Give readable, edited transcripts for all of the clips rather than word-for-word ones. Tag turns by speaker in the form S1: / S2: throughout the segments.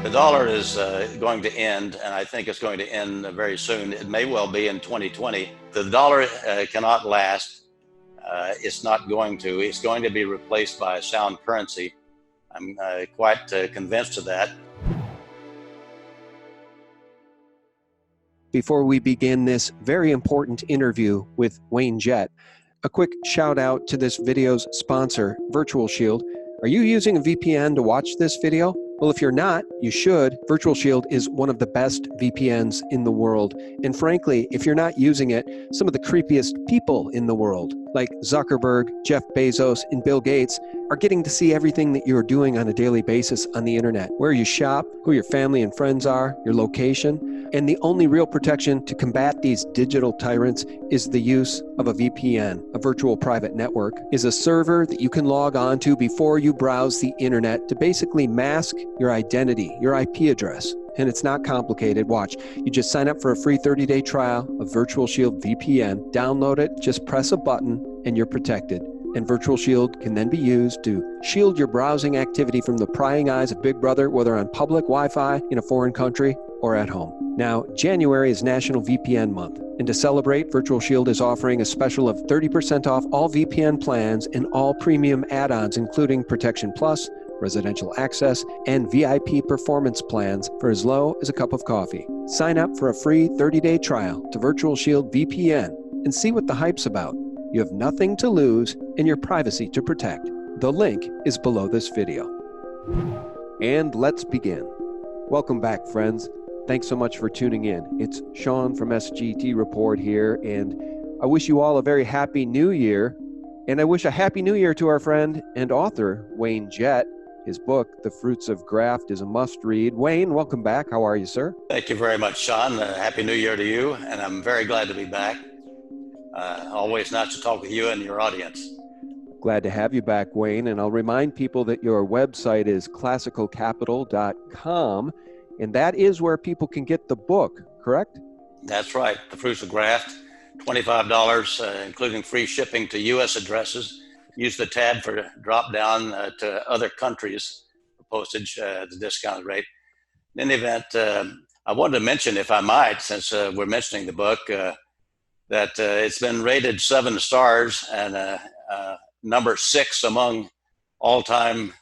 S1: The dollar is going to end, and I think it's going to end very soon. It may well be in 2020. The dollar cannot last. It's not going to. It's going to be replaced by a sound currency. I'm quite convinced of that.
S2: Before we begin this very important interview with Wayne Jett, a quick shout out to this video's sponsor, Virtual Shield. Are you using a VPN to watch this video? Well, if you're not, you should. Virtual Shield is one of the best VPNs in the world. And frankly, if you're not using it, some of the creepiest people in the world, like Zuckerberg, Jeff Bezos, and Bill Gates, are getting to see everything that you're doing on a daily basis on the internet. Where you shop, who your family and friends are, your location. And the only real protection to combat these digital tyrants is the use of a VPN. A virtual private network is a server that you can log on to before you browse the internet to basically mask your identity, your IP address. And it's not complicated. Watch. You just sign up for a free 30-day trial of Virtual Shield VPN. Download it, just press a button, and you're protected. And Virtual Shield can then be used to shield your browsing activity from the prying eyes of Big Brother, whether on public Wi-Fi in a foreign country or at home. Now, January is National VPN Month, and to celebrate, Virtual Shield is offering a special of 30% off all VPN plans and all premium add-ons, including Protection Plus, residential access, and VIP performance plans for as low as a cup of coffee. Sign up for a free 30-day trial to Virtual Shield VPN and see what the hype's about. You have nothing to lose and your privacy to protect. The link is below this video. And let's begin. Welcome back, friends. Thanks so much for tuning in. It's Sean from SGT Report here, and I wish you all a very happy new year. And I wish a happy new year to our friend and author, Wayne Jett. His book, The Fruits of Graft, is a must-read. Wayne, welcome back. How are you, sir?
S1: Thank you very much, Sean. Happy New Year to you, and I'm very glad to be back. Always nice to talk with you and your audience.
S2: Glad to have you back, Wayne. And I'll remind people that your website is classicalcapital.com, and that is where people can get the book, correct?
S1: That's right. The Fruits of Graft, $25, including free shipping to U.S. addresses. Use the tab for drop down to other countries for postage at the discounted rate. In any event, I wanted to mention, if I might, since we're mentioning the book, that it's been rated 7 stars and number 6 among all-time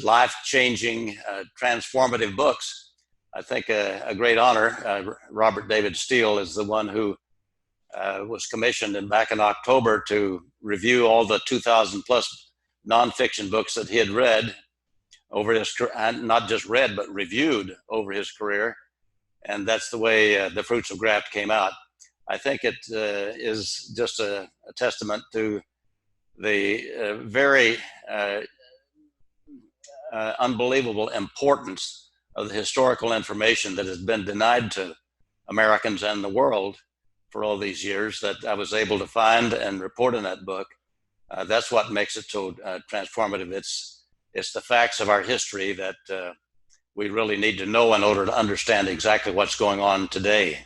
S1: life-changing, transformative books. I think a great honor. Robert David Steele is the one who was commissioned back in October to review all the 2,000 plus nonfiction books that he had read over his, not just read, but reviewed over his career. And that's the way The Fruits of Graft came out. I think it is just a testament to the very unbelievable importance of the historical information that has been denied to Americans and the world for all these years that I was able to find and report in that book. That's what makes it so transformative. It's the facts of our history that we really need to know in order to understand exactly what's going on today.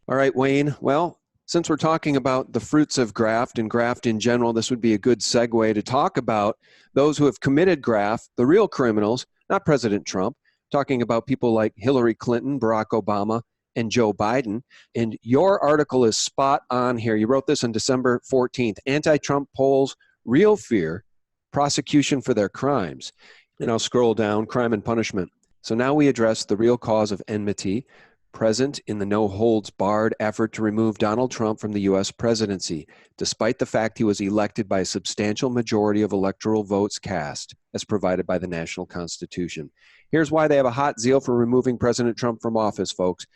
S2: All right, Wayne. Well, since we're talking about the fruits of graft and graft in general, this would be a good segue to talk about those who have committed graft, the real criminals, not President Trump, talking about people like Hillary Clinton, Barack Obama, and Joe Biden. And your article is spot on here. You wrote this on December 14th. Anti-Trump polls real fear, prosecution for their crimes. And I'll scroll down, crime and punishment. So now we address the real cause of enmity present in the no-holds-barred effort to remove Donald Trump from the U.S. presidency, despite the fact he was elected by a substantial majority of electoral votes cast, as provided by the national Constitution. Here's why they have a hot zeal for removing President Trump from office, folks.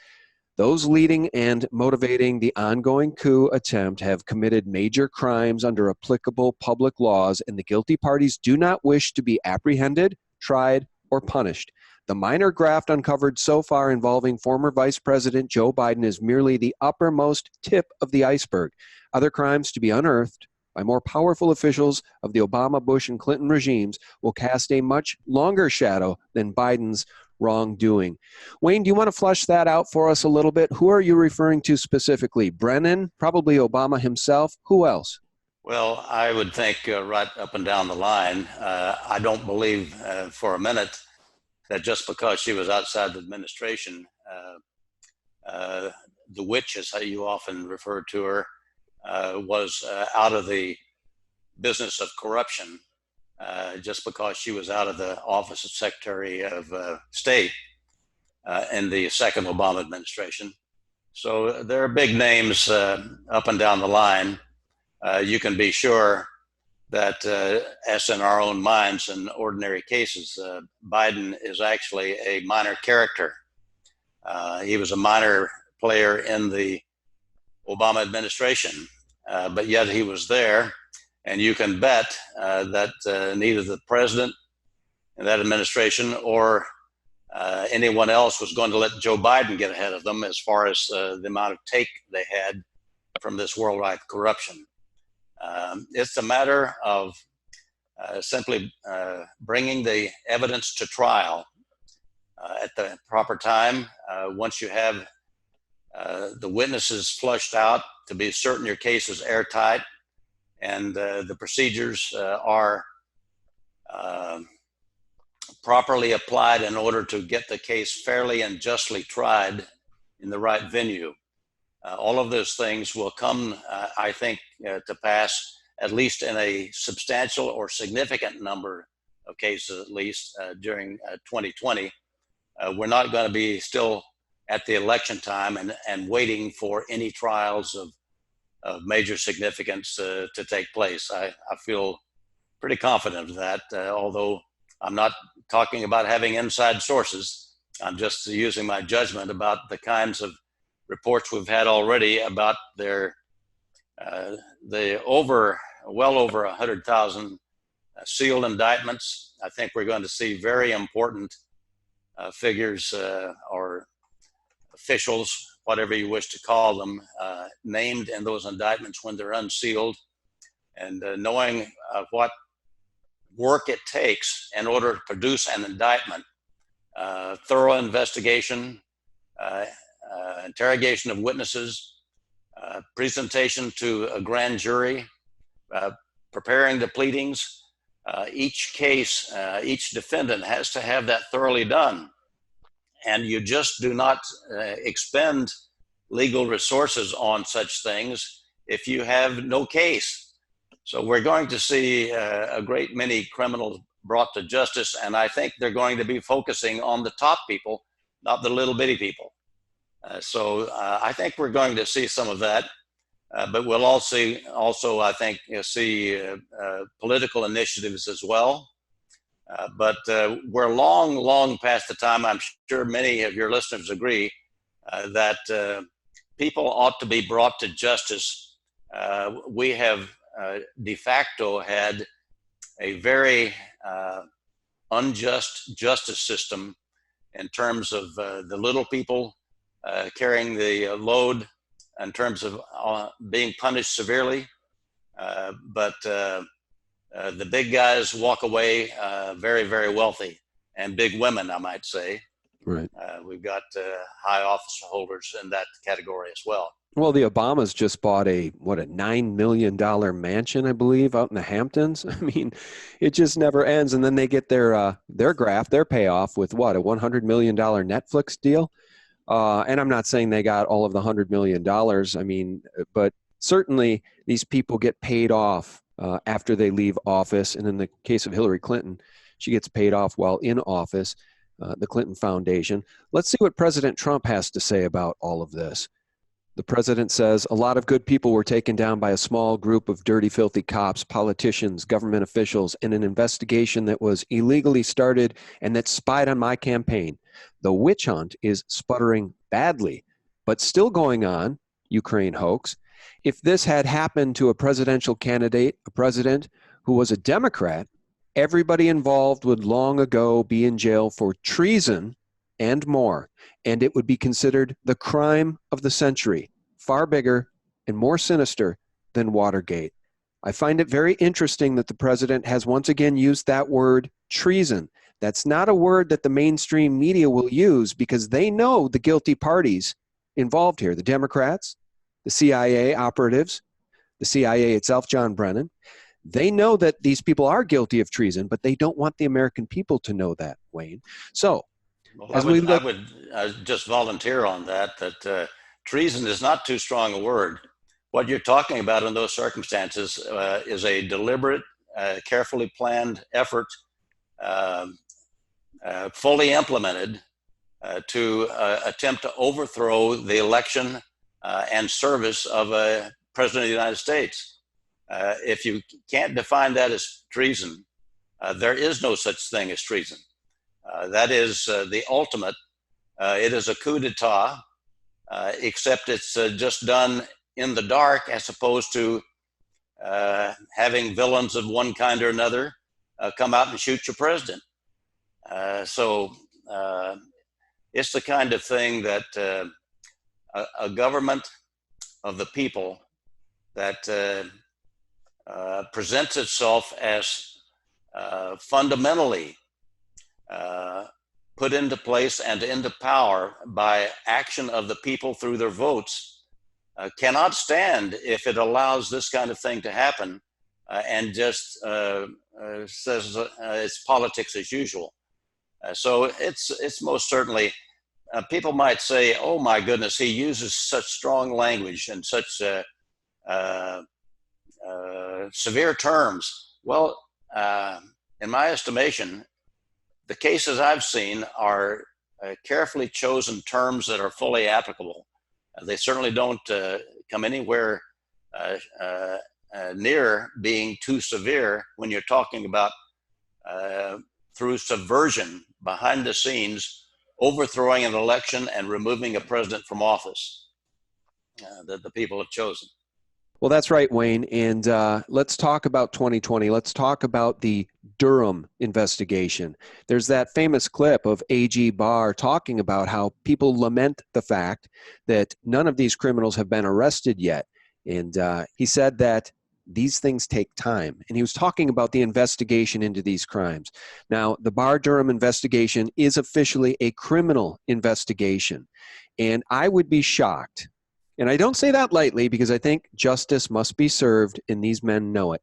S2: Those leading and motivating the ongoing coup attempt have committed major crimes under applicable public laws, and the guilty parties do not wish to be apprehended, tried, or punished. The minor graft uncovered so far involving former Vice President Joe Biden is merely the uppermost tip of the iceberg. Other crimes to be unearthed by more powerful officials of the Obama, Bush, and Clinton regimes will cast a much longer shadow than Biden's wrongdoing. Wayne, do you want to flesh that out for us a little bit? Who are you referring to specifically? Brennan, probably Obama himself. Who else?
S1: Well, I would think right up and down the line. I don't believe for a minute that just because she was outside the administration, the witch, is how you often refer to her, was out of the business of corruption, just because she was out of the office of Secretary of State in the second Obama administration. So there are big names up and down the line. You can be sure that as in our own minds in ordinary cases, Biden is actually a minor character. He was a minor player in the Obama administration, but yet he was there. And you can bet that neither the president in that administration or anyone else was going to let Joe Biden get ahead of them as far as the amount of take they had from this worldwide corruption. It's a matter of simply bringing the evidence to trial at the proper time. Once you have the witnesses flushed out to be certain your case is airtight and the procedures are properly applied in order to get the case fairly and justly tried in the right venue. All of those things will come, I think, to pass at least in a substantial or significant number of cases, at least during 2020. We're not going to be still at the election time and waiting for any trials of major significance to take place. I feel pretty confident of that, although I'm not talking about having inside sources. I'm just using my judgment about the kinds of reports we've had already about the well over 100,000 sealed indictments. I think we're going to see very important figures or officials, whatever you wish to call them, named in those indictments when they're unsealed, and knowing what work it takes in order to produce an indictment, thorough investigation, interrogation of witnesses, presentation to a grand jury, preparing the pleadings. Each case, each defendant has to have that thoroughly done. And you just do not expend legal resources on such things if you have no case. So we're going to see a great many criminals brought to justice, and I think they're going to be focusing on the top people, not the little bitty people. So I think we're going to see some of that, but we'll also, I think, see political initiatives as well. But we're long past the time. I'm sure many of your listeners agree that people ought to be brought to justice. We have de facto had a very unjust justice system in terms of the little people carrying the load in terms of being punished severely. But the big guys walk away very, very wealthy, and big women, I might say.
S2: Right.
S1: We've got high office holders in that category as well.
S2: Well, the Obamas just bought a $9 million mansion, I believe, out in the Hamptons. I mean, it just never ends. And then they get their payoff with a $100 million Netflix deal. And I'm not saying they got all of the $100 million. I mean, but certainly these people get paid off after they leave office. And in the case of Hillary Clinton, she gets paid off while in office, the Clinton Foundation. Let's see what President Trump has to say about all of this. The president says a lot of good people were taken down by a small group of dirty, filthy cops, politicians, government officials, in an investigation that was illegally started and that spied on my campaign. The witch hunt is sputtering badly, but still going on, Ukraine hoax. If this had happened to a presidential candidate, a president who was a Democrat, everybody involved would long ago be in jail for treason and more, and it would be considered the crime of the century, far bigger and more sinister than Watergate. I find it very interesting that the president has once again used that word, treason. That's not a word that the mainstream media will use because they know the guilty parties involved here, the Democrats, the CIA operatives, the CIA itself, John Brennan. They know that these people are guilty of treason, but they don't want the American people to know that, Wayne. So,
S1: Well,
S2: as we
S1: I
S2: look,
S1: would just volunteer on that, treason is not too strong a word. What you're talking about in those circumstances is a deliberate, carefully planned effort, um, fully implemented to attempt to overthrow the election and service of a president of the United States. If you can't define that as treason, there is no such thing as treason. That is the ultimate. It is a coup d'etat, except it's just done in the dark as opposed to having villains of one kind or another come out and shoot your president. So it's the kind of thing that a government of the people that presents itself as fundamentally put into place and into power by action of the people through their votes cannot stand if it allows this kind of thing to happen and just says it's politics as usual. So it's most certainly, people might say, oh my goodness, he uses such strong language and such severe terms. Well, in my estimation, the cases I've seen are carefully chosen terms that are fully applicable. They certainly don't come anywhere near being too severe when you're talking about through subversion, behind the scenes, overthrowing an election and removing a president from office that the people have chosen.
S2: well, that's right, Wayne. And let's talk about 2020. Let's talk about the Durham investigation. There's that famous clip of AG Barr talking about how people lament the fact that none of these criminals have been arrested yet. And he said that these things take time. And he was talking about the investigation into these crimes. Now, the Barr-Durham investigation is officially a criminal investigation. And I would be shocked, and I don't say that lightly because I think justice must be served and these men know it.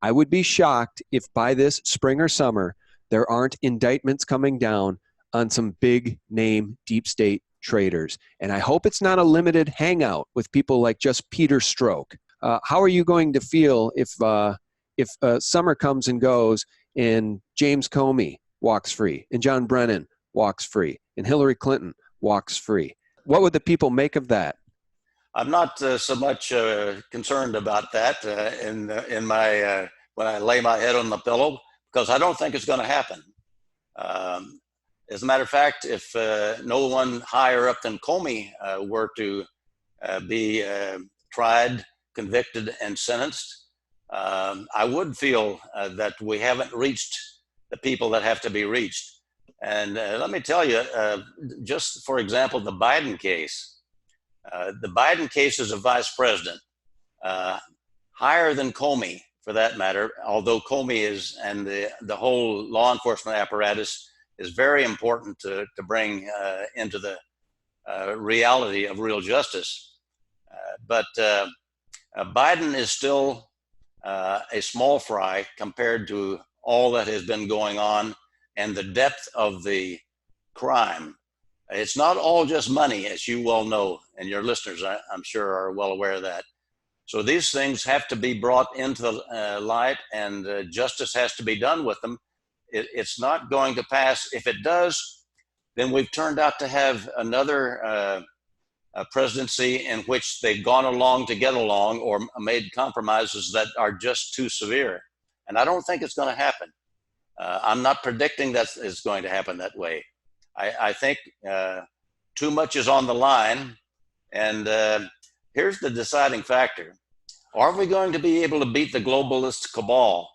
S2: I would be shocked if by this spring or summer, there aren't indictments coming down on some big name deep state traitors. And I hope it's not a limited hangout with people like just Peter Strzok. How are you going to feel if summer comes and goes and James Comey walks free and John Brennan walks free and Hillary Clinton walks free? What would the people make of that?
S1: I'm not so much concerned about that in my when I lay my head on the pillow, because I don't think it's going to happen. As a matter of fact, if no one higher up than Comey were to be tried, convicted, and sentenced, I would feel that we haven't reached the people that have to be reached. And let me tell you, just for example, the Biden case. The Biden case as a vice president, higher than Comey for that matter, although Comey is, and the whole law enforcement apparatus is very important to bring into the reality of real justice. But Biden is still a small fry compared to all that has been going on and the depth of the crime. It's not all just money, as you well know, and your listeners, I'm sure, are well aware of that. So these things have to be brought into the light, and justice has to be done with them. It's not going to pass. If it does, then we've turned out to have another presidency in which they've gone along to get along or made compromises that are just too severe. And I don't think it's going to happen. I'm not predicting that it's going to happen that way. I think too much is on the line. And here's the deciding factor. Are we going to be able to beat the globalist cabal?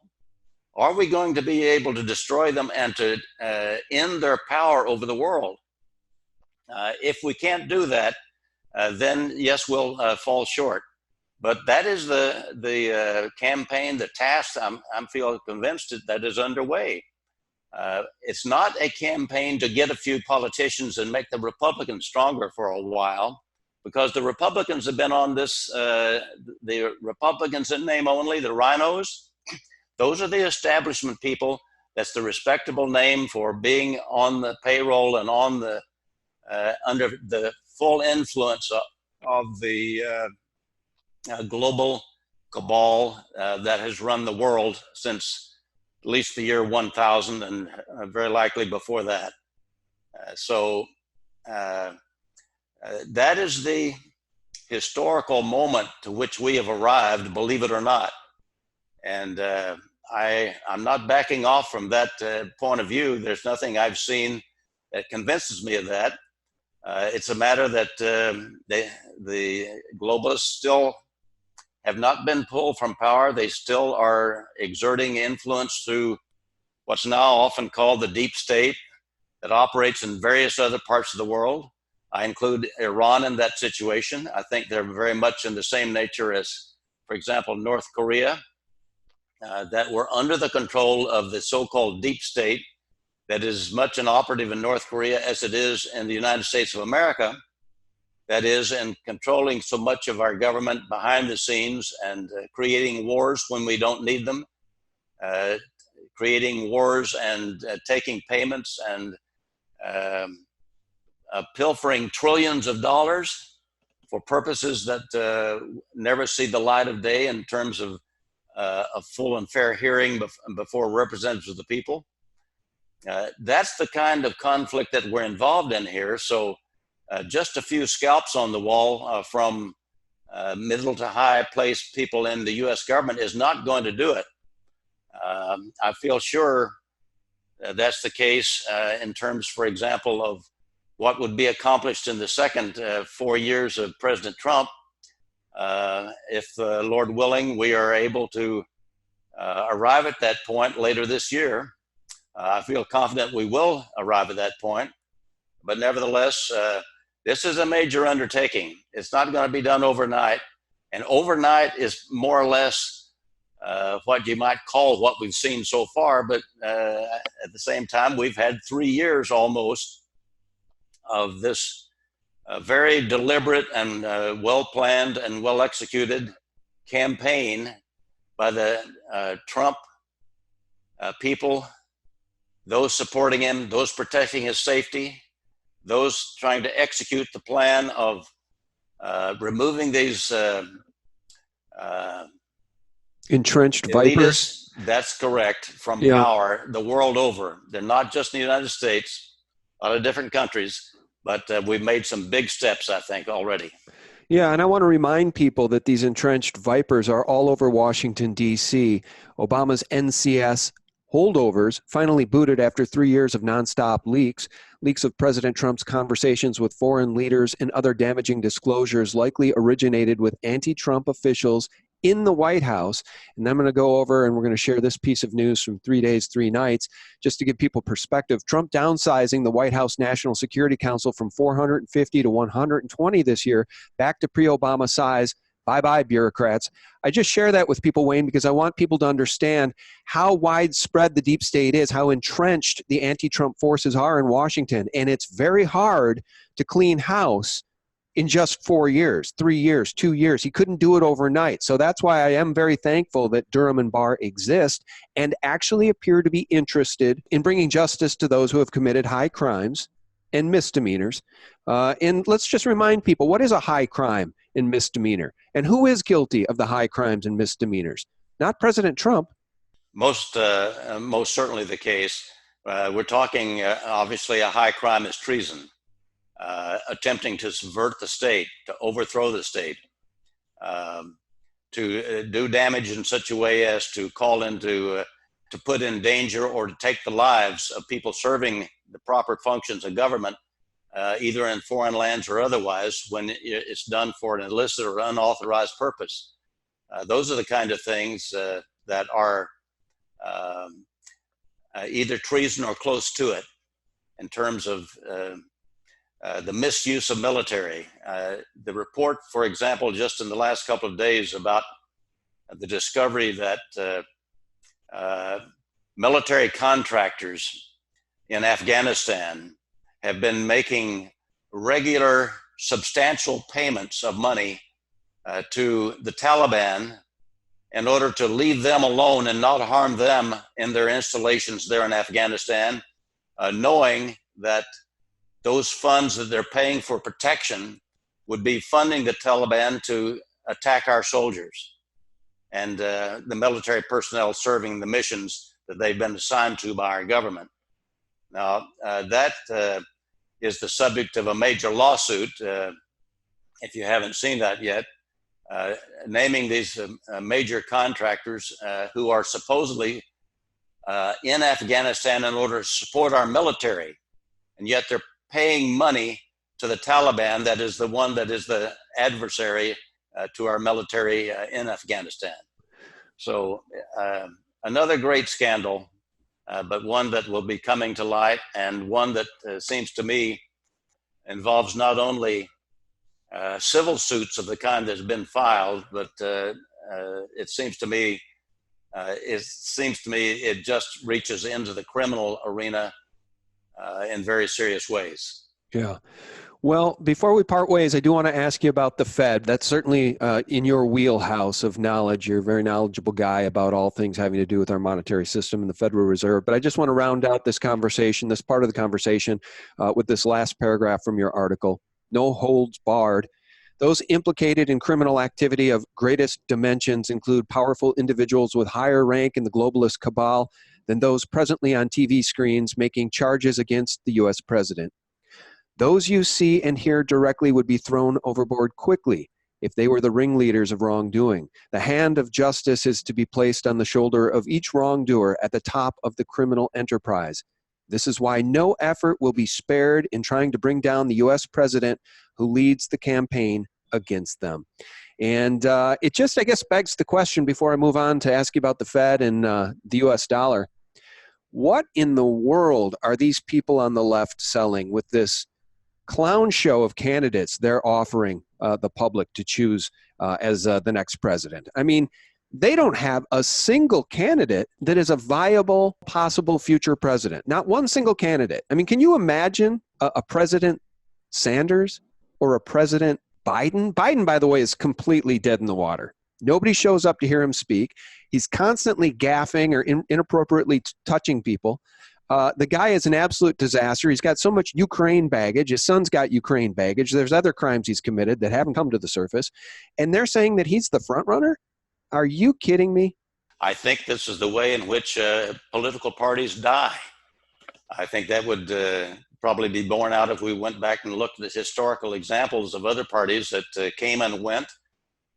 S1: Are we going to be able to destroy them and to end their power over the world? If we can't do that, then yes, we'll fall short. But that is the campaign, the task I'm feel convinced that is underway. It's not a campaign to get a few politicians and make the Republicans stronger for a while, because the Republicans have been on this, the Republicans in name only, the rhinos, Those are the establishment people. That's the respectable name for being on the payroll and on the under the full influence of the global cabal that has run the world since at least the year 1000 and very likely before that. So that is the historical moment to which we have arrived, believe it or not. And I'm not backing off from that point of view. There's nothing I've seen that convinces me of that. It's a matter that the globalists still have not been pulled from power. They still are exerting influence through what's now often called the deep state that operates in various other parts of the world. I include Iran in that situation. I think they're very much in the same nature as, for example, North Korea, that were under the control of the so-called deep state that is much an operative in North Korea as it is in the United States of America, that is in controlling so much of our government behind the scenes and creating wars when we don't need them, creating wars and taking payments and pilfering trillions of dollars for purposes that never see the light of day in terms of a full and fair hearing before representatives of the people. That's the kind of conflict that we're involved in here. So just a few scalps on the wall from middle to high placed people in the US government is not going to do it. I feel sure that's the case in terms, for example, of what would be accomplished in the second 4 years of President Trump. If Lord willing, we are able to arrive at that point later this year. I feel confident we will arrive at that point, but nevertheless, this is a major undertaking. It's not going to be done overnight, and overnight is more or less what you might call what we've seen so far, but at the same time, we've had 3 years almost of this very deliberate and well-planned and well-executed campaign by the Trump people, those supporting him, those protecting his safety, those trying to execute the plan of removing these
S2: entrenched vipers.
S1: That's correct, from power the world over. They're not just in the United States, a lot of different countries, but we've made some big steps, I think, already.
S2: Yeah, and I want to remind people that these entrenched vipers are all over Washington, D.C. Obama's NCS holdovers finally booted after 3 years of nonstop leaks. Leaks of President Trump's conversations with foreign leaders and other damaging disclosures likely originated with anti-Trump officials in the White House. And I'm going to go over and we're going to share this piece of news from 3 days, 3 nights, just to give people perspective. Trump downsizing the White House National Security Council from 450 to 120 this year, back to pre-Obama size. Bye-bye, bureaucrats. I just share that with people, Wayne, because I want people to understand how widespread the deep state is, how entrenched the anti-Trump forces are in Washington. And it's very hard to clean house in just 4 years, 3 years, 2 years. He couldn't do it overnight. So that's why I am very thankful that Durham and Barr exist and actually appear to be interested in bringing justice to those who have committed high crimes and misdemeanors. And let's just remind people, what is a high crime and misdemeanor? And who is guilty of the high crimes and misdemeanors? Not President Trump.
S1: Most certainly the case. We're talking, obviously, a high crime is treason. Attempting to subvert the state, to overthrow the state, to do damage in such a way as to call into, to put in danger or to take the lives of people serving the proper functions of government, either in foreign lands or otherwise, when it's done for an illicit or unauthorized purpose. Those are the kind of things that are either treason or close to it in terms of the misuse of military. The report, for example, just in the last couple of days about the discovery that military contractors in Afghanistan have been making regular, substantial payments of money to the Taliban in order to leave them alone and not harm them in their installations there in Afghanistan, knowing that those funds that they're paying for protection would be funding the Taliban to attack our soldiers and the military personnel serving the missions that they've been assigned to by our government. Now, that is the subject of a major lawsuit, if you haven't seen that yet, naming these major contractors who are supposedly in Afghanistan in order to support our military, and yet they're paying money to the Taliban, that is the one that is the adversary to our military in Afghanistan. So another great scandal, but one that will be coming to light, and one that seems to me involves not only civil suits of the kind that's been filed, but it seems to me it just reaches into the criminal arena in very serious ways.
S2: Yeah. Well, before we part ways, I do want to ask you about the Fed. That's certainly in your wheelhouse of knowledge. You're a very knowledgeable guy about all things having to do with our monetary system and the Federal Reserve. But I just want to round out this conversation, this part of the conversation, with this last paragraph from your article. No holds barred. Those implicated in criminal activity of greatest dimensions include powerful individuals with higher rank in the globalist cabal than those presently on TV screens making charges against the U.S. president. Those you see and hear directly would be thrown overboard quickly if they were the ringleaders of wrongdoing. The hand of justice is to be placed on the shoulder of each wrongdoer at the top of the criminal enterprise. This is why no effort will be spared in trying to bring down the U.S. president who leads the campaign against them. And it just, I guess, begs the question before I move on to ask you about the Fed and the U.S. dollar. What in the world are these people on the left selling with this clown show of candidates they're offering the public to choose as the next president? I mean, they don't have a single candidate that is a viable, possible future president. Not one single candidate. I mean, can you imagine a President Sanders or a President Biden? Biden, by the way, is completely dead in the water. Nobody shows up to hear him speak. He's constantly gaffing or inappropriately touching people. The guy is an absolute disaster. He's got so much Ukraine baggage. His son's got Ukraine baggage. There's other crimes he's committed that haven't come to the surface. And they're saying that he's the front runner? Are you kidding me?
S1: I think this is the way in which political parties die. I think that would probably be borne out if we went back and looked at historical examples of other parties that came and went.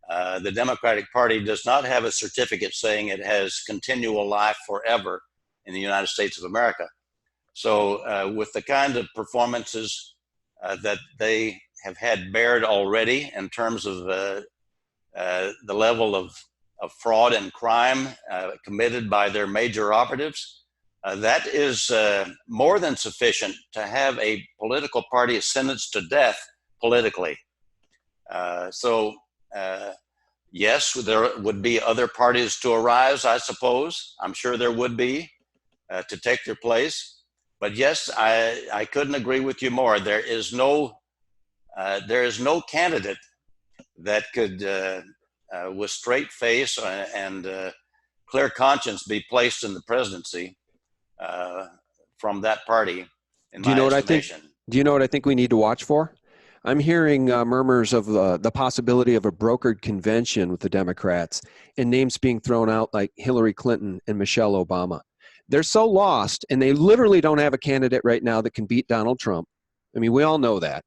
S1: The Democratic Party does not have a certificate saying it has continual life forever in the United States of America. So with the kind of performances that they have had bared already in terms of the level of fraud and crime committed by their major operatives, that is more than sufficient to have a political party sentenced to death politically. Yes, there would be other parties to arise, I suppose. I'm sure there would be to take their place. But yes, I couldn't agree with you more. There is no candidate that could, with straight face and clear conscience, be placed in the presidency from that party. In my estimation.
S2: Do you know what I think we need to watch for? I'm hearing murmurs of the possibility of a brokered convention with the Democrats and names being thrown out like Hillary Clinton and Michelle Obama. They're so lost, and they literally don't have a candidate right now that can beat Donald Trump. I mean, we all know that.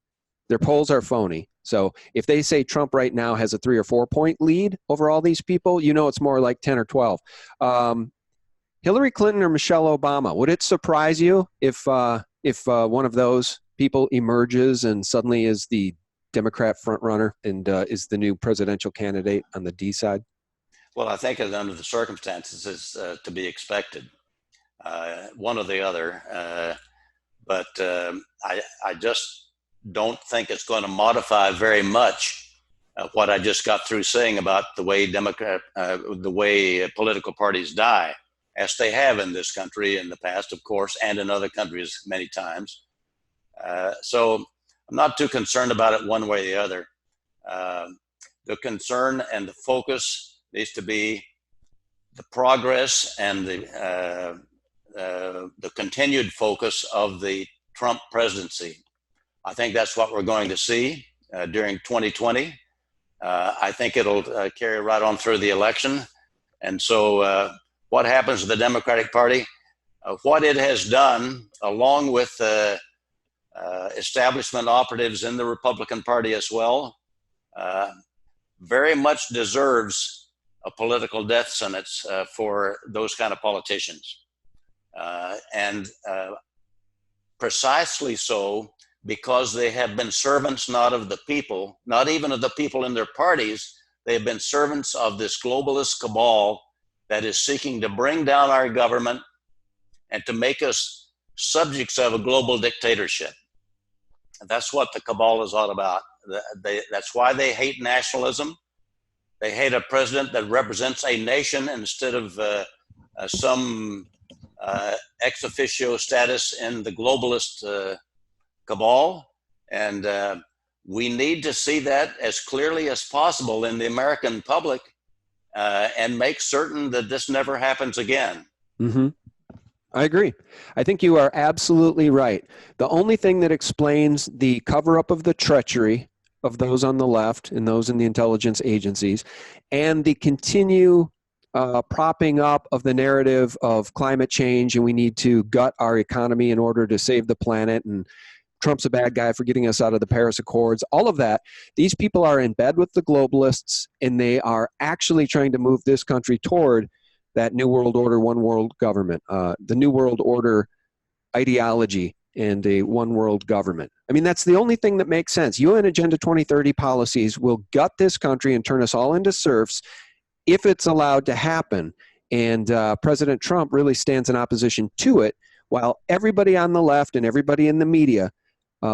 S2: Their polls are phony. So if they say Trump right now has a 3 or 4 point lead over all these people, you know it's more like 10 or 12. Hillary Clinton or Michelle Obama, would it surprise you if one of those people emerges and suddenly is the Democrat frontrunner and is the new presidential candidate on the D side?
S1: Well, I think under the circumstances is to be expected, one or the other. But I just don't think it's going to modify very much what I just got through saying about the way political parties die, as they have in this country in the past, of course, and in other countries many times. So I'm not too concerned about it one way or the other. The concern and the focus needs to be the progress and the continued focus of the Trump presidency. I think that's what we're going to see during 2020. I think it'll carry right on through the election. And so what happens to the Democratic Party? What it has done, along with establishment operatives in the Republican Party as well, very much deserves a political death sentence for those kind of politicians. And precisely so, because they have been servants not of the people, not even of the people in their parties. They have been servants of this globalist cabal that is seeking to bring down our government and to make us subjects of a global dictatorship. And that's what the cabal is all about. That's why they hate nationalism. They hate a president that represents a nation instead of some ex officio status in the globalist cabal. And we need to see that as clearly as possible in the American public and make certain that this never happens again.
S2: Mm-hmm. I agree. I think you are absolutely right. The only thing that explains the cover-up of the treachery of those on the left and those in the intelligence agencies and the continue propping up of the narrative of climate change and we need to gut our economy in order to save the planet and Trump's a bad guy for getting us out of the Paris Accords, all of that. These people are in bed with the globalists and they are actually trying to move this country toward that New World Order, one world government, the New World Order ideology and a one world government. I mean, that's the only thing that makes sense. UN Agenda 2030 policies will gut this country and turn us all into serfs if it's allowed to happen. And President Trump really stands in opposition to it, while everybody on the left and everybody in the media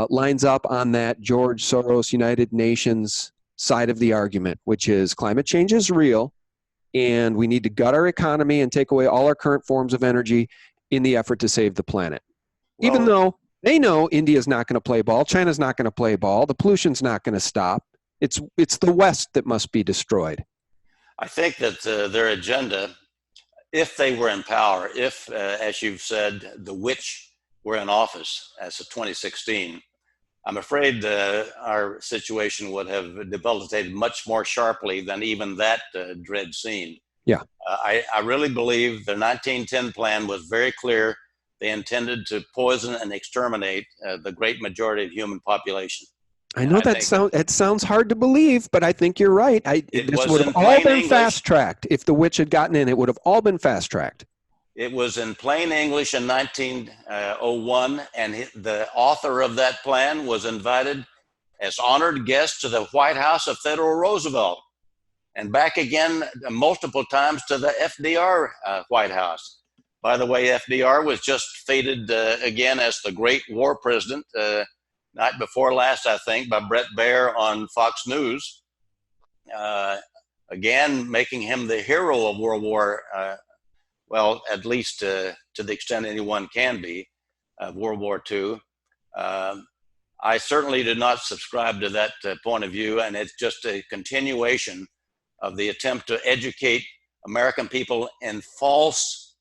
S2: lines up on that George Soros United Nations side of the argument, which is climate change is real and we need to gut our economy and take away all our current forms of energy in the effort to save the planet. Well, even though they know India's not going to play ball, China's not going to play ball, the pollution's not going to stop. It's the West that must be destroyed.
S1: I think that their agenda, if they were in power, if, as you've said, the witch were in office as of 2016, I'm afraid our situation would have debilitated much more sharply than even that dread scene.
S2: Yeah.
S1: I really believe the 1910 plan was very clear. They intended to poison and exterminate the great majority of human population.
S2: I know it sounds hard to believe, but I think you're right. This would have all been fast-tracked. If the witch had gotten in, it would have all been fast-tracked.
S1: It was in plain English in 1901, and the author of that plan was invited as honored guest to the White House of Theodore Roosevelt, and back again multiple times to the FDR White House. By the way, FDR was just feted again as the great war president night before last, I think, by Bret Baier on Fox News, again making him the hero of World War well, at least to the extent anyone can be, World War II. I certainly did not subscribe to that point of view, and it's just a continuation of the attempt to educate American people in false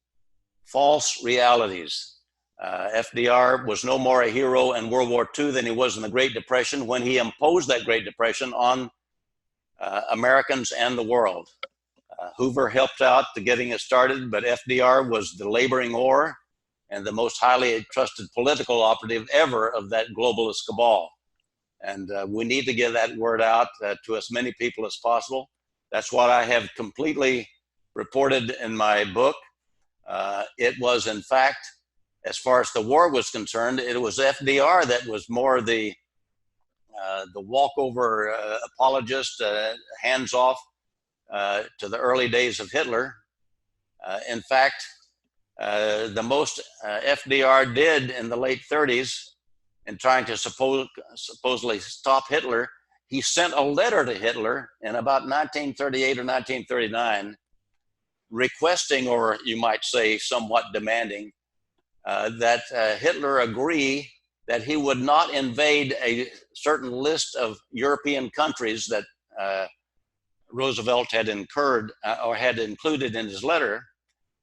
S1: realities. FDR was no more a hero in World War II than he was in the Great Depression when he imposed that Great Depression on Americans and the world. Hoover helped out to getting it started, but FDR was the laboring oar and the most highly trusted political operative ever of that globalist cabal. And we need to get that word out to as many people as possible. That's what I have completely reported in my book. It was, in fact, as far as the war was concerned, it was FDR that was more the walkover apologist, hands-off, to the early days of Hitler. In fact, the most FDR did in the late 30s in trying to supposedly stop Hitler, he sent a letter to Hitler in about 1938 or 1939 requesting, or you might say somewhat demanding, that Hitler agree that he would not invade a certain list of European countries that Roosevelt had incurred or had included in his letter,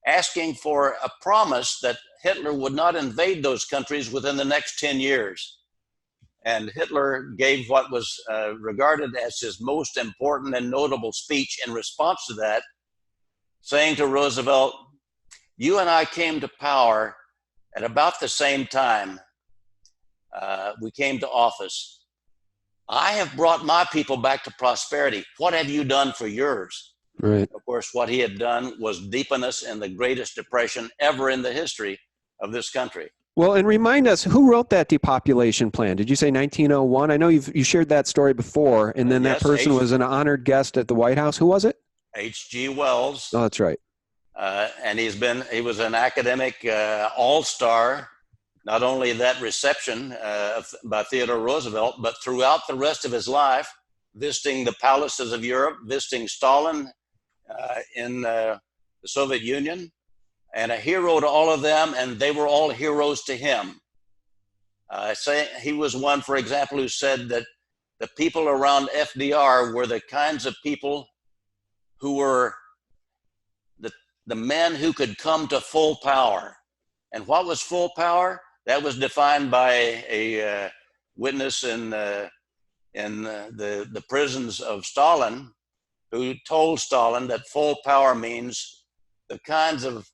S1: asking for a promise that Hitler would not invade those countries within the next 10 years. And Hitler gave what was regarded as his most important and notable speech in response to that, saying to Roosevelt, "You and I came to power at about the same time we came to office. I have brought my people back to prosperity. What have you done for yours?"
S2: Right.
S1: Of course, what he had done was deepen us in the greatest depression ever in the history of this country.
S2: Well, and remind us, who wrote that depopulation plan? Did you say 1901? I know you shared that story before, and then that
S1: Yes,
S2: person was an honored guest at the White House. Who was it?
S1: H.G. Wells.
S2: Oh, that's right.
S1: And he was an academic all-star. Not only that reception by Theodore Roosevelt, but throughout the rest of his life, visiting the palaces of Europe, visiting Stalin in the Soviet Union, and a hero to all of them, and they were all heroes to him. He was one, for example, who said that the people around FDR were the kinds of people who were the men who could come to full power. And what was full power? That was defined by a witness in the prisons of Stalin, who told Stalin that full power means the kinds of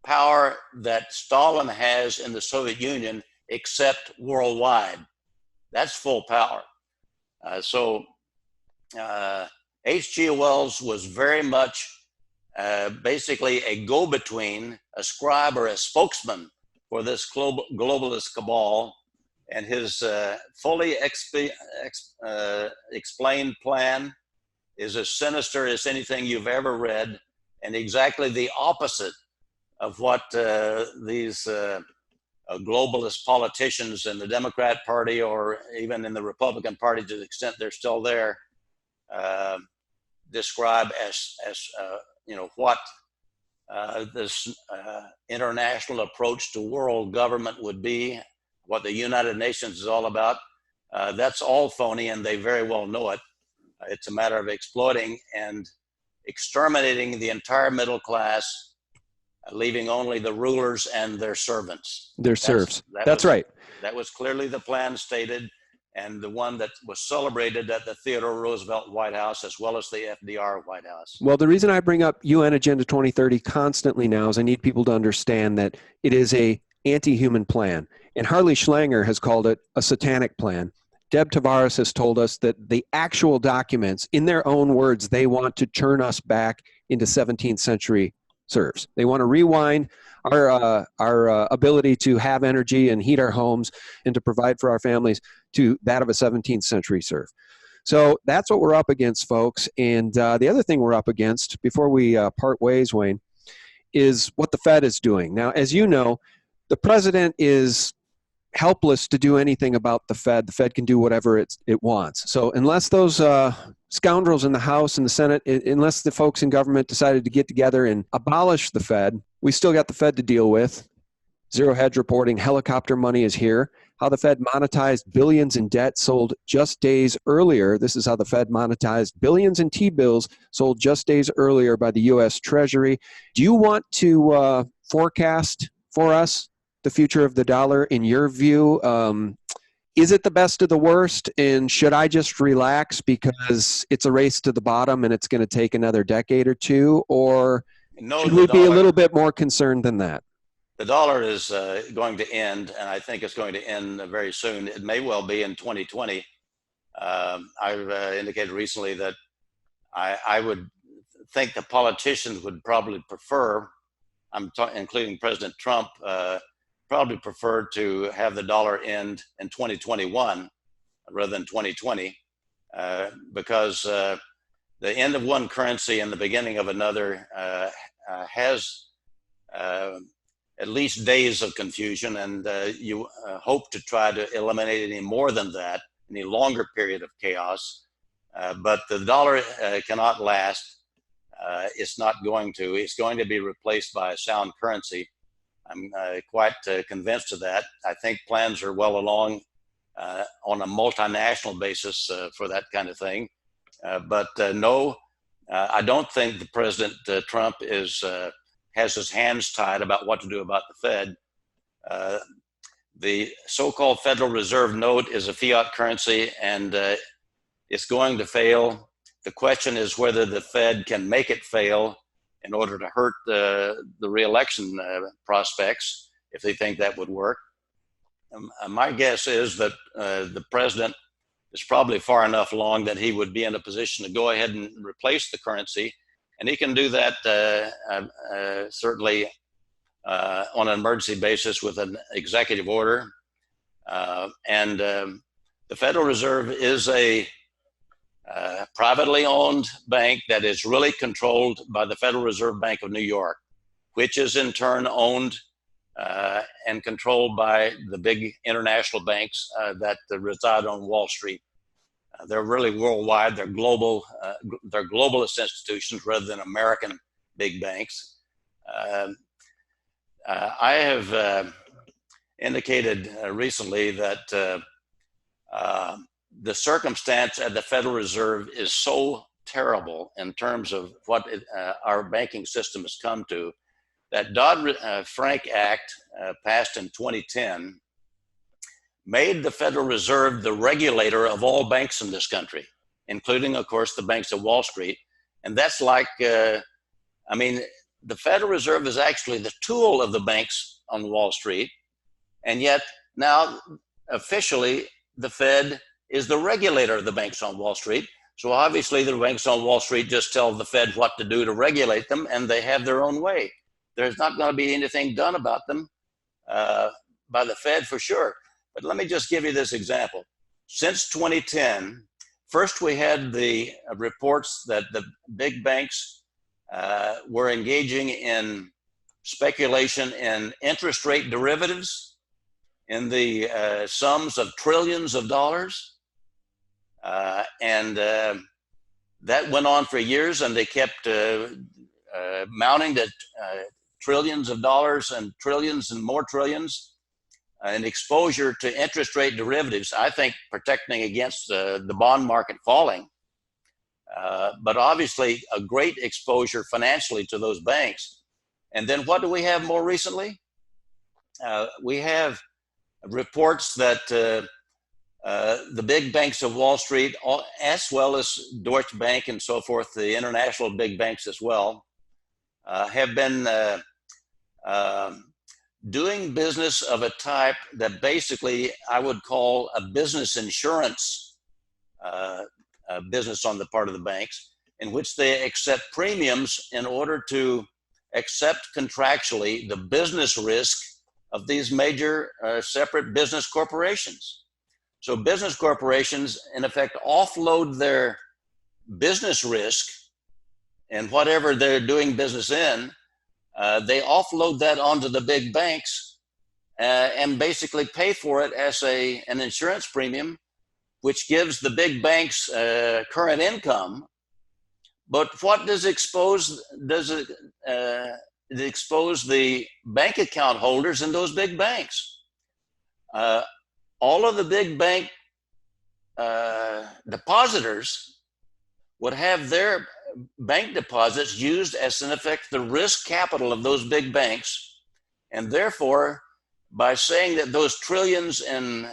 S1: power that Stalin has in the Soviet Union, except worldwide. That's full power. H.G. Wells was very much basically a go-between, a scribe or a spokesman for this globalist cabal, and his fully explained plan is as sinister as anything you've ever read, and exactly the opposite of what these globalist politicians in the Democrat Party, or even in the Republican Party to the extent they're still there, describe as what this international approach to world government would be, what the United Nations is all about. That's all phony, and they very well know it. It's a matter of exploiting and exterminating the entire middle class, leaving only the rulers and their servants.
S2: Their serfs. That's right.
S1: That was clearly the plan stated, and the one that was celebrated at the Theodore Roosevelt White House as well as the FDR White House.
S2: Well, the reason I bring up UN Agenda 2030 constantly now is I need people to understand that it is a anti-human plan. And Harley Schlanger has called it a satanic plan. Deb Tavares has told us that the actual documents, in their own words, they want to turn us back into 17th century serfs. They want to rewind our ability to have energy and heat our homes and to provide for our families to that of a 17th century serf. So that's what we're up against, folks. And the other thing we're up against, before we part ways, Wayne, is what the Fed is doing. Now, as you know, the president is helpless to do anything about the Fed. The Fed can do whatever it wants. So unless those scoundrels in the House and the Senate, unless the folks in government decided to get together and abolish the Fed, we still got the Fed to deal with. Zero Hedge reporting helicopter money is here. How the Fed monetized billions in debt sold just days earlier. This is how the Fed monetized billions in T-bills sold just days earlier by the U.S. Treasury. Do you want to forecast for us the future of the dollar in your view? Is it the best of the worst? And should I just relax because it's a race to the bottom and it's going to take another decade or two? Or should we be a little bit more concerned than that?
S1: The dollar is going to end, and I think it's going to end very soon. It may well be in 2020. I've indicated recently that I would think the politicians would probably prefer, including President Trump, probably prefer to have the dollar end in 2021 rather than 2020, because the end of one currency and the beginning of another has at least days of confusion, and you hope to try to eliminate any more than that, any longer period of chaos. But the dollar cannot last. It's not going to. It's going to be replaced by a sound currency. I'm quite convinced of that. I think plans are well along on a multinational basis for that kind of thing. No, I don't think the President Trump has his hands tied about what to do about the Fed. The so-called Federal Reserve note is a fiat currency, and it's going to fail. The question is whether the Fed can make it fail in order to hurt the re-election prospects, if they think that would work. My guess is that the president is probably far enough along that he would be in a position to go ahead and replace the currency. And he can do that certainly on an emergency basis with an executive order. The Federal Reserve is a privately owned bank that is really controlled by the Federal Reserve Bank of New York, which is in turn owned and controlled by the big international banks that reside on Wall Street. They're really worldwide. They're global. They're globalist institutions rather than American big banks. I have indicated recently that the circumstance at the Federal Reserve is so terrible in terms of what our banking system has come to, that Dodd-Frank Act passed in 2010 made the Federal Reserve the regulator of all banks in this country, including, of course, the banks of Wall Street. And that's like, the Federal Reserve is actually the tool of the banks on Wall Street. And yet now, officially, the Fed is the regulator of the banks on Wall Street. So obviously the banks on Wall Street just tell the Fed what to do to regulate them, and they have their own way. There's not going to be anything done about them by the Fed for sure. But let me just give you this example. Since 2010, first we had the reports that the big banks were engaging in speculation in interest rate derivatives in the sums of trillions of dollars. That went on for years, and they kept mounting to trillions of dollars and trillions and more trillions in exposure to interest rate derivatives, I think protecting against the bond market falling. But obviously a great exposure financially to those banks. And then what do we have more recently? We have reports that the big banks of Wall Street, as well as Deutsche Bank and so forth, the international big banks as well, have been doing business of a type that basically I would call a business insurance business on the part of the banks, in which they accept premiums in order to accept contractually the business risk of these major separate business corporations. So business corporations, in effect, offload their business risk and whatever they're doing business in, they offload that onto the big banks and basically pay for it as an insurance premium, which gives the big banks current income. But what does it expose? Does it expose the bank account holders in those big banks? All of the big bank depositors would have their bank deposits used as, in effect, the risk capital of those big banks. And therefore, by saying that those trillions in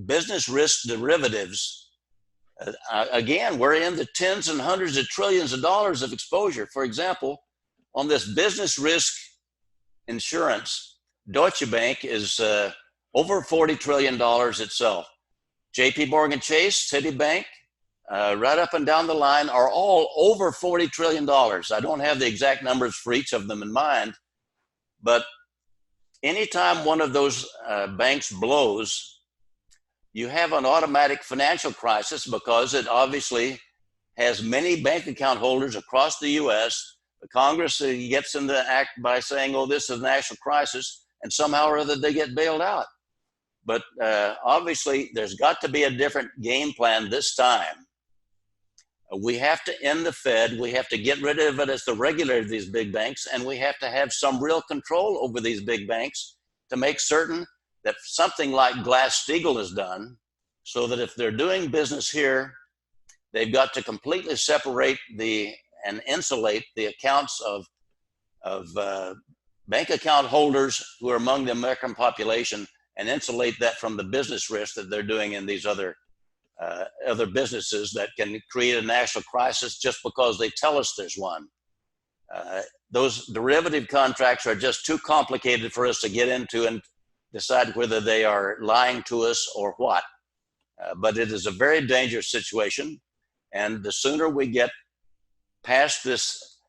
S1: business risk derivatives, again, we're in the tens and hundreds of trillions of dollars of exposure. For example, on this business risk insurance, Deutsche Bank is over $40 trillion itself. JP Morgan Chase, Citibank, right up and down the line are all over $40 trillion. I don't have the exact numbers for each of them in mind, but anytime one of those banks blows, you have an automatic financial crisis because it obviously has many bank account holders across the US. The Congress gets in the act by saying, oh, this is a national crisis, and somehow or other they get bailed out. But obviously there's got to be a different game plan this time. We have to end the Fed. We have to get rid of it as the regulator of these big banks, and we have to have some real control over these big banks to make certain that something like Glass-Steagall is done, so that if they're doing business here, they've got to completely separate and insulate the accounts of bank account holders who are among the American population, and insulate that from the business risk that they're doing in these other businesses that can create a national crisis just because they tell us there's one. Those derivative contracts are just too complicated for us to get into and decide whether they are lying to us or what. But it is a very dangerous situation. And the sooner we get past this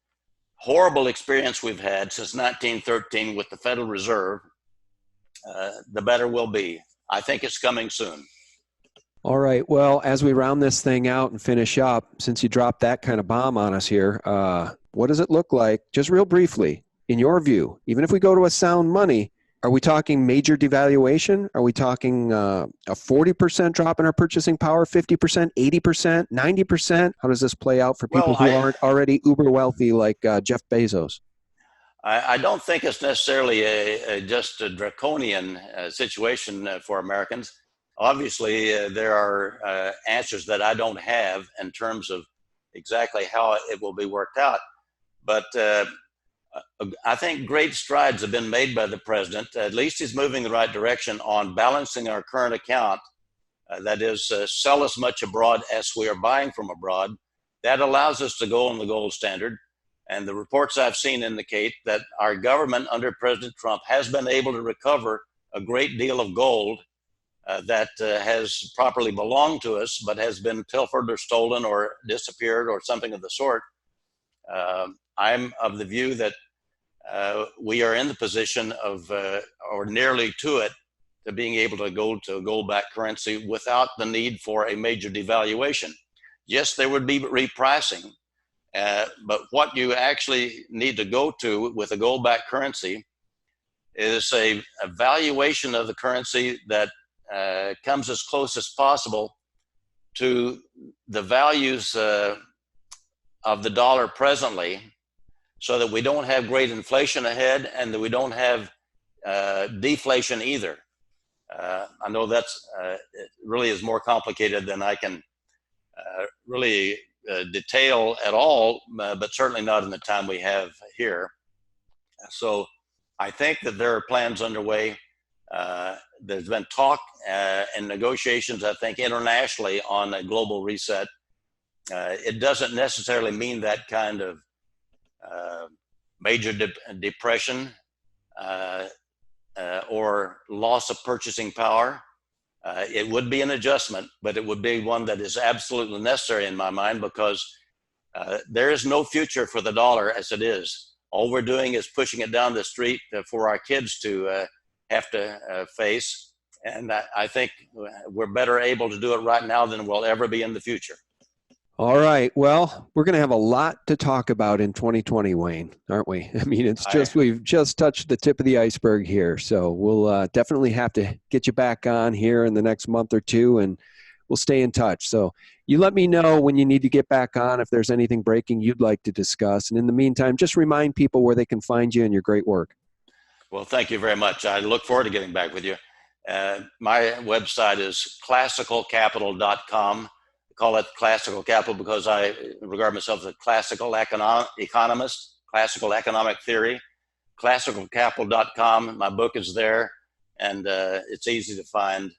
S1: horrible experience we've had since 1913 with the Federal Reserve, the better we'll be. I think it's coming soon.
S2: All right. Well, as we round this thing out and finish up, since you dropped that kind of bomb on us here, what does it look like, just real briefly, in your view, even if we go to a sound money, are we talking major devaluation? Are we talking a 40% drop in our purchasing power, 50%, 80%, 90%? How does this play out for people who aren't already uber wealthy like Jeff Bezos?
S1: I don't think it's necessarily just a draconian situation for Americans. Obviously, there are answers that I don't have in terms of exactly how it will be worked out. But I think great strides have been made by the president. At least he's moving in the right direction on balancing our current account. That is, sell as much abroad as we are buying from abroad. That allows us to go on the gold standard. And the reports I've seen indicate that our government under President Trump has been able to recover a great deal of gold that has properly belonged to us, but has been pilfered or stolen or disappeared or something of the sort. I'm of the view that we are in the position of, or nearly to it, to being able to go to a gold-backed currency without the need for a major devaluation. Yes, there would be repricing, but what you actually need to go to with a gold-backed currency is a valuation of the currency that comes as close as possible to the values of the dollar presently, so that we don't have great inflation ahead and that we don't have deflation either. I know that's it really is more complicated than I can really detail at all, but certainly not in the time we have here. So I think that there are plans underway. There's been talk and negotiations, I think, internationally on a global reset. It doesn't necessarily mean that kind of major depression or loss of purchasing power. It would be an adjustment, but it would be one that is absolutely necessary in my mind, because there is no future for the dollar as it is. All we're doing is pushing it down the street for our kids to have to face. And I think we're better able to do it right now than we'll ever be in the future.
S2: All right. Well, we're going to have a lot to talk about in 2020, Wayne, aren't we? I mean, we've just touched the tip of the iceberg here. So we'll definitely have to get you back on here in the next month or two, and we'll stay in touch. So you let me know when you need to get back on, if there's anything breaking you'd like to discuss. And in the meantime, just remind people where they can find you and your great work.
S1: Well, thank you very much. I look forward to getting back with you. My website is classicalcapital.com. Call it classical capital because I regard myself as a classical economist, classical economic theory. Classicalcapital.com. My book is there, and it's easy to find.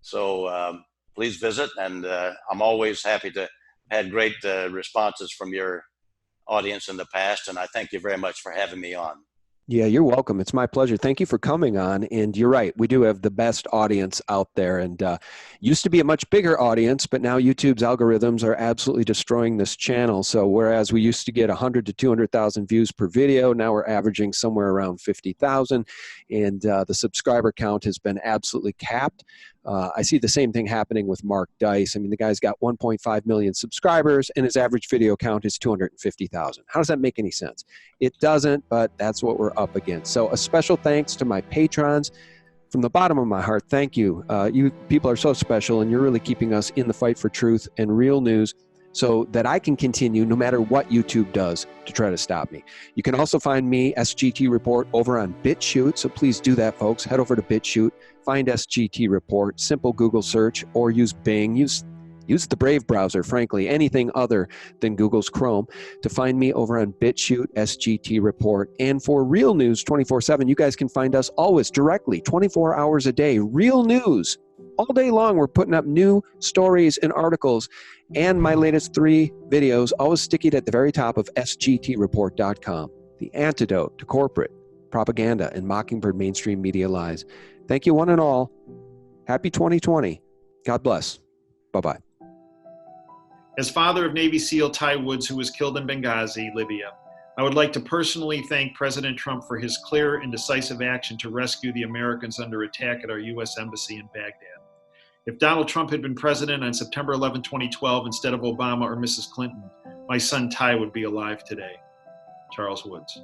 S1: So please visit, and I'm always happy to have great responses from your audience in the past, and I thank you very much for having me on.
S2: Yeah, you're welcome. It's my pleasure. Thank you for coming on. And you're right. We do have the best audience out there, and used to be a much bigger audience, but now YouTube's algorithms are absolutely destroying this channel. So whereas we used to get 100 to 200,000 views per video, now we're averaging somewhere around 50,000, and the subscriber count has been absolutely capped. I see the same thing happening with Mark Dice. I mean, the guy's got 1.5 million subscribers, and his average video count is 250,000. How does that make any sense? It doesn't, but that's what we're up against. So a special thanks to my patrons. From the bottom of my heart, thank you. You people are so special, and you're really keeping us in the fight for truth and real news, so that I can continue no matter what YouTube does to try to stop me. You can also find me, SGT Report, over on BitChute, so please do that, folks. Head over to BitChute, find SGT Report, simple Google search, or use Bing. Use Use the Brave browser, frankly, anything other than Google's Chrome, to find me over on BitChute, SGT Report. And for real news 24/7, you guys can find us always directly, 24 hours a day. Real news. All day long, we're putting up new stories and articles. And my latest 3 videos, always stickied at the very top of sgtreport.com. The antidote to corporate propaganda and mockingbird mainstream media lies. Thank you, one and all. Happy 2020. God bless. Bye-bye.
S3: As father of Navy SEAL Ty Woods, who was killed in Benghazi, Libya, I would like to personally thank President Trump for his clear and decisive action to rescue the Americans under attack at our U.S. Embassy in Baghdad. If Donald Trump had been president on September 11, 2012, instead of Obama or Mrs. Clinton, my son Ty would be alive today. Charles Woods.